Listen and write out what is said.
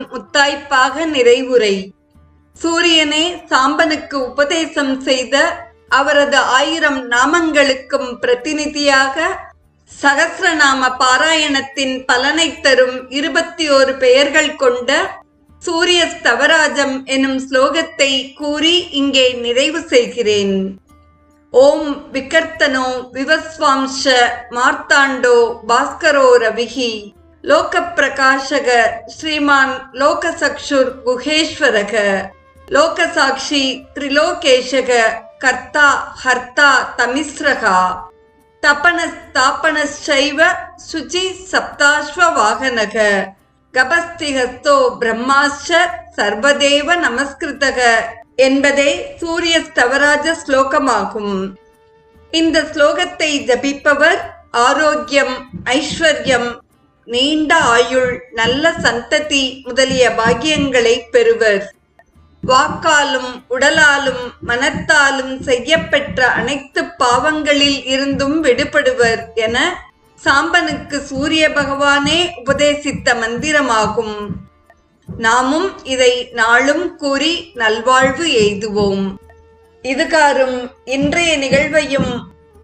முத்தாய்ப்பாக நிறைவுரை. சூரியனே சாம்பனுக்கு உபதேசம் செய்த அவரது 1000 நாமங்களுக்கும் பிரதிநிதியாக சகஸ்ரநாம பாராயணத்தின் பலனை தரும் 21 பெயர்கள் கொண்ட சூரிய ஸ்தவராஜம் எனும் ஸ்லோகத்தை கூறி இங்கே நிறைவு செய்கிறேன். ஓம் விகர்த்தனோ விவஸ்வாம்ச மார்த்தாண்டோ பாஸ்கரோ ரவிஹி லோக பிரகாஷக ஸ்ரீமான் லோகசக்ஷுர் குஹேஸ்வரக லோகசாட்சி திரிலோகேஷக கர்த்தா ஹர்த்தா தமிஸ்ரகா தபனஸ்தாபனச்சைவ சுச்சி சப்தாஸ்வ வாகனக கபஸ்திஹஸ்தோ பிரம்மாஸ்ச சர்வதேவ நமஸ்கிருதக என்பதே சூரிய ஸ்தவராஜ ஸ்லோகமாகும். இந்த ஸ்லோகத்தை ஜபிப்பவர் ஆரோக்கியம், ஐஸ்வர்யம், நீண்ட ஆயுள், நல்ல சந்ததி முதலிய பாக்கியங்களை பெறுவர். வாக்காலும் உடலாலும் மனத்தாலும் செய்யப்பெற்ற அனைத்து பாவங்களில் இருந்தும் விடுபடுவர் என சாம்பனுக்கு சூரிய பகவானே உபதேசித்த மந்திரமாகும். நாமும் இதை நாளும் கூறி நல்வாழ்வு எய்துவோம். இதுகாரும் இன்றைய நிகழ்வையும்